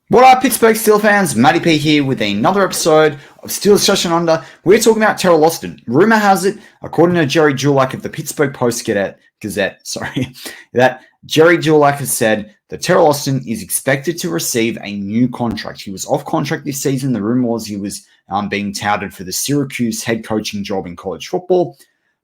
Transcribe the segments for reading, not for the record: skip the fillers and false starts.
What up, Pittsburgh Steel fans? Matty P here with another episode of Steelers Session Under. We're talking about Teryl Austin. Rumor has it, according to Jerry Julack of the Pittsburgh Post-Gazette, that Jerry Julack has said that Teryl Austin is expected to receive a new contract. He was off contract this season. The rumor was he was being touted for the Syracuse head coaching job in college football,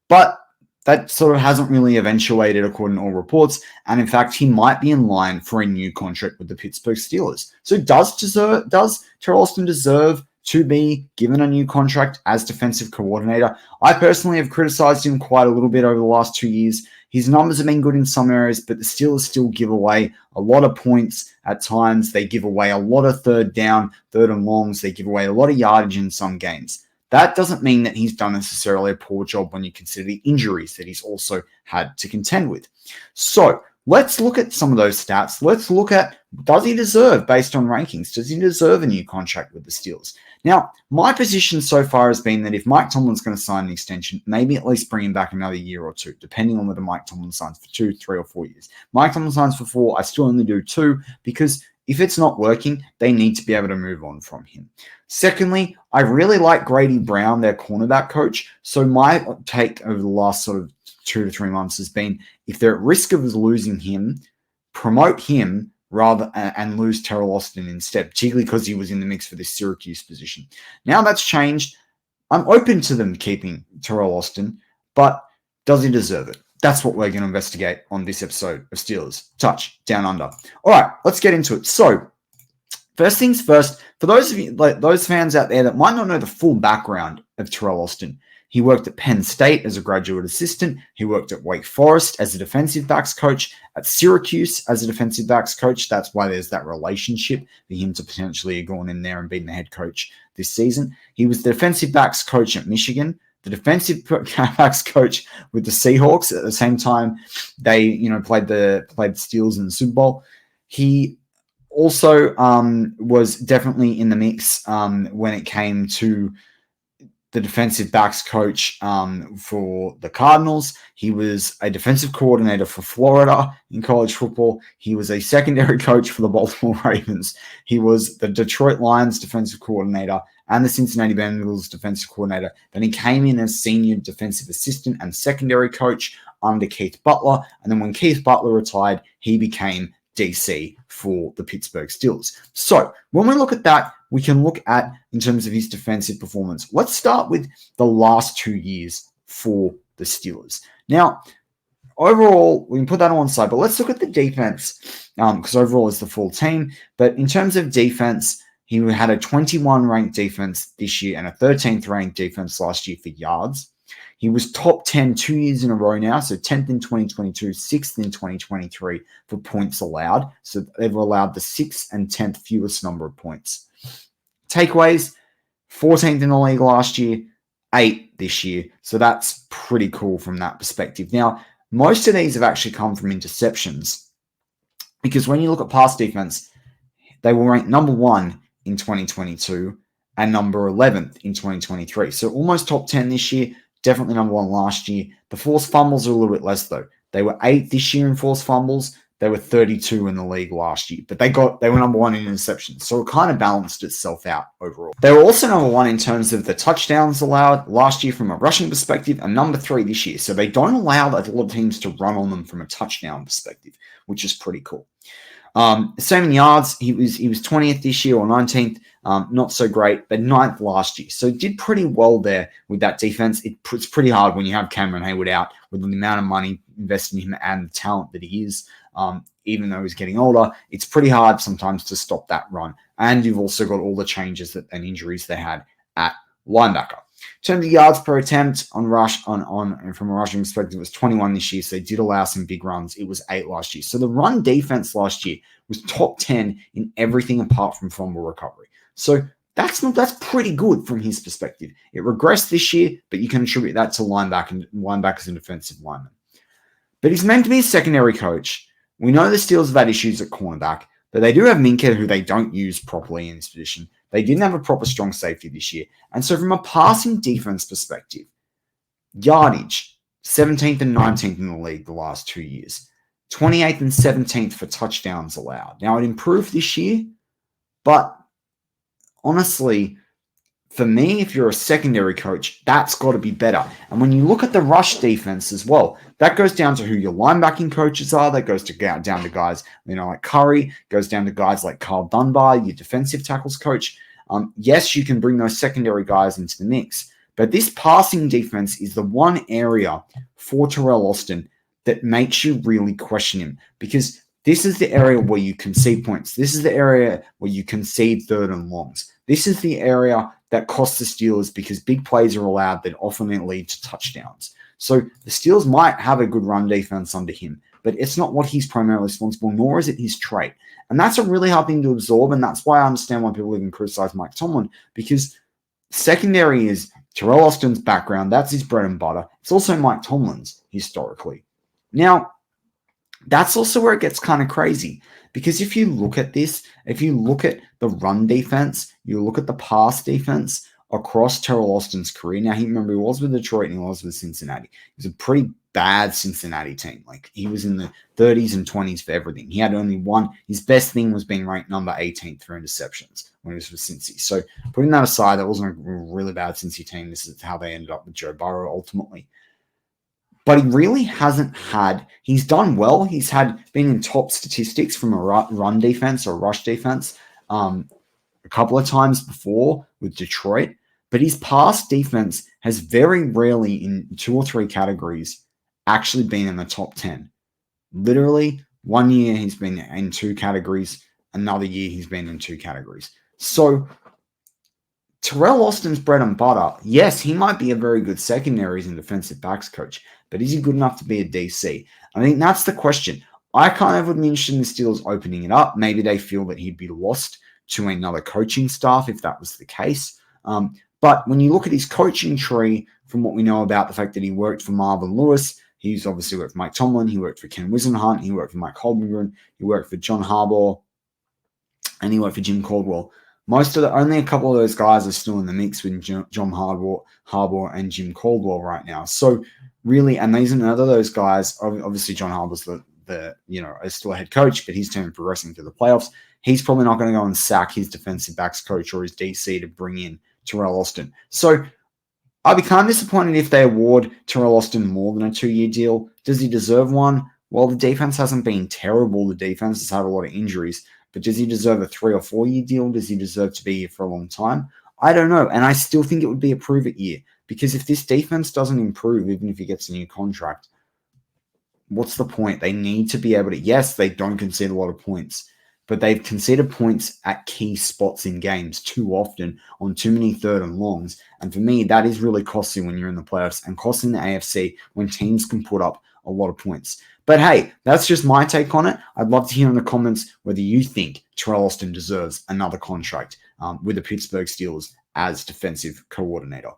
but that sort of hasn't really eventuated according to all reports. And in fact, he might be in line for a new contract with the Pittsburgh Steelers. So does Teryl Austin deserve to be given a new contract as defensive coordinator? I personally have criticized him quite a little bit over the last 2 years. His numbers have been good in some areas, but the Steelers still give away a lot of points at times. They give away a lot of third and longs. They give away a lot of yardage in some games. That doesn't mean that he's done necessarily a poor job when you consider the injuries that he's also had to contend with. So let's look at some of those stats. Let's look at, does he deserve, based on rankings, does he deserve a new contract with the Steelers? Now, my position so far has been that if Mike Tomlin's going to sign an extension, maybe at least bring him back another year or two, depending on whether Mike Tomlin signs for 2, 3, or 4 years. Mike Tomlin signs for 4, I still only do 2, because if it's not working, they need to be able to move on from him. Secondly, I really like Grady Brown, their cornerback coach. So my take over the last sort of 2 to 3 months has been, if they're at risk of losing him, promote him rather and lose Teryl Austin instead, particularly because he was in the mix for this Syracuse position. Now that's changed. I'm open to them keeping Teryl Austin, but does he deserve it? That's what we're going to investigate on this episode of Steelers Touch Down Under. All right, let's get into it. So, first things first, for those of you, like those fans out there that might not know the full background of Teryl Austin, he worked at Penn State as a graduate assistant. He worked at Wake Forest as a defensive backs coach, at Syracuse as a defensive backs coach. That's why there's that relationship for him to potentially have gone in there and been the head coach this season. He was the defensive backs coach at Michigan, the defensive backs coach with the Seahawks. At the same time, they played the Steelers in the Super Bowl. He also was definitely in the mix when it came to the defensive backs coach for the Cardinals. He was a defensive coordinator for Florida in college football. He was a secondary coach for the Baltimore Ravens. He was the Detroit Lions defensive coordinator and the Cincinnati Bengals defensive coordinator. Then he came in as senior defensive assistant and secondary coach under Keith Butler. And then when Keith Butler retired, he became DC for the Pittsburgh Steelers. So when we look at that, we can look at in terms of his defensive performance. Let's start with the last 2 years for the Steelers. Now, overall, we can put that on one side, but let's look at the defense because overall it's the full team. But in terms of defense, he had a 21 ranked defense this year and a 13th ranked defense last year for yards. He was top 10 2 years in a row now, so 10th in 2022, 6th in 2023 for points allowed. So they've allowed the 6th and 10th fewest number of points. Takeaways, 14th in the league last year, 8th this year. So that's pretty cool from that perspective. Now, most of these have actually come from interceptions because when you look at pass defense, they were ranked number 1 in 2022 and number 11th in 2023. So almost top 10 this year, definitely number 1 last year. The forced fumbles are a little bit less though. They were 8th this year in forced fumbles. They were 32 in the league last year, but they were number 1 in interceptions. So it kind of balanced itself out overall. They were also number 1 in terms of the touchdowns allowed last year from a rushing perspective and number 3 this year. So they don't allow a lot of teams to run on them from a touchdown perspective, which is pretty cool. Same in yards, he was 20th this year or 19th, not so great, but 9th last year. So did pretty well there with that defense. It's pretty hard when you have Cameron Hayward out with the amount of money invested in him and the talent that he is. Even though he's getting older, it's pretty hard sometimes to stop that run. And you've also got all the changes and injuries they had at linebacker. In terms of yards per attempt on rush, from a rushing perspective, it was 21 this year. So they did allow some big runs. It was 8 last year. So the run defense last year was top 10 in everything apart from fumble recovery. So that's pretty good from his perspective. It regressed this year, but you can attribute that to linebackers and defensive linemen. But he's meant to be a secondary coach. We know the Steelers have had issues at cornerback, but they do have Minka, who they don't use properly in this position. They didn't have a proper strong safety this year. And so from a passing defense perspective, yardage, 17th and 19th in the league the last 2 years. 28th and 17th for touchdowns allowed. Now, it improved this year, But honestly, for me, if you're a secondary coach, that's got to be better. And when you look at the rush defense as well, that goes down to who your linebacking coaches are. That goes to down to guys, like Curry, goes down to guys like Carl Dunbar, your defensive tackles coach. Yes, you can bring those secondary guys into the mix, but this passing defense is the one area for Teryl Austin that makes you really question him, because this is the area where you concede points. This is the area where you concede third and longs. This is the area that costs the Steelers because big plays are allowed that often lead to touchdowns. So the Steelers might have a good run defense under him, but it's not what he's primarily responsible, nor is it his trait. And that's a really hard thing to absorb, and that's why I understand why people even criticize Mike Tomlin, because secondary is Teryl Austin's background. That's his bread and butter. It's also Mike Tomlin's historically. Now, that's also where it gets kind of crazy, because if you look at this, if you look at the run defense, you look at the pass defense across Teryl Austin's career. Now, he was with Detroit and he was with Cincinnati. It was a pretty bad Cincinnati team. Like, he was in the 30s and 20s for everything. He had only one. His best thing was being ranked number 18th for interceptions when he was with Cincy. So putting that aside, that wasn't a really bad Cincy team. This is how they ended up with Joe Burrow ultimately. But he really hasn't he's done well. He's been in top statistics from a run defense or rush defense a couple of times before with Detroit. But his pass defense has very rarely in 2 or 3 categories actually been in the top 10. Literally, one year he's been in 2 categories. Another year he's been in 2 categories. So Teryl Austin's bread and butter, yes, he might be a very good secondaries and defensive backs coach, but is he good enough to be a DC? I think that's the question. I kind of would be interested in the Steelers opening it up. Maybe they feel that he'd be lost to another coaching staff if that was the case. But when you look at his coaching tree, from what we know about the fact that he worked for Marvin Lewis, he's obviously worked for Mike Tomlin, he worked for Ken Wisenhunt, he worked for Mike Holmgren, he worked for John Harbaugh, and he worked for Jim Caldwell. Only a couple of those guys are still in the mix with John Harbaugh and Jim Caldwell right now. So really, and these are none of those guys. Obviously, John Harbaugh's is still a head coach, but he's team progressing to the playoffs. He's probably not going to go and sack his defensive backs coach or his DC to bring in Teryl Austin. So I'd be kind of disappointed if they award Teryl Austin more than a 2-year deal. Does he deserve one? Well, the defense hasn't been terrible. The defense has had a lot of injuries. But does he deserve a 3 or 4 year deal? Does he deserve to be here for a long time? I don't know. And I still think it would be a prove it year. Because if this defense doesn't improve, even if he gets a new contract, what's the point? They need to be able to, yes, they don't concede a lot of points, but they've conceded points at key spots in games too often on too many third and longs. And for me, that is really costly when you're in the playoffs and costing the AFC when teams can put up a lot of points. But hey, that's just my take on it. I'd love to hear in the comments whether you think Teryl Austin deserves another contract with the Pittsburgh Steelers as defensive coordinator.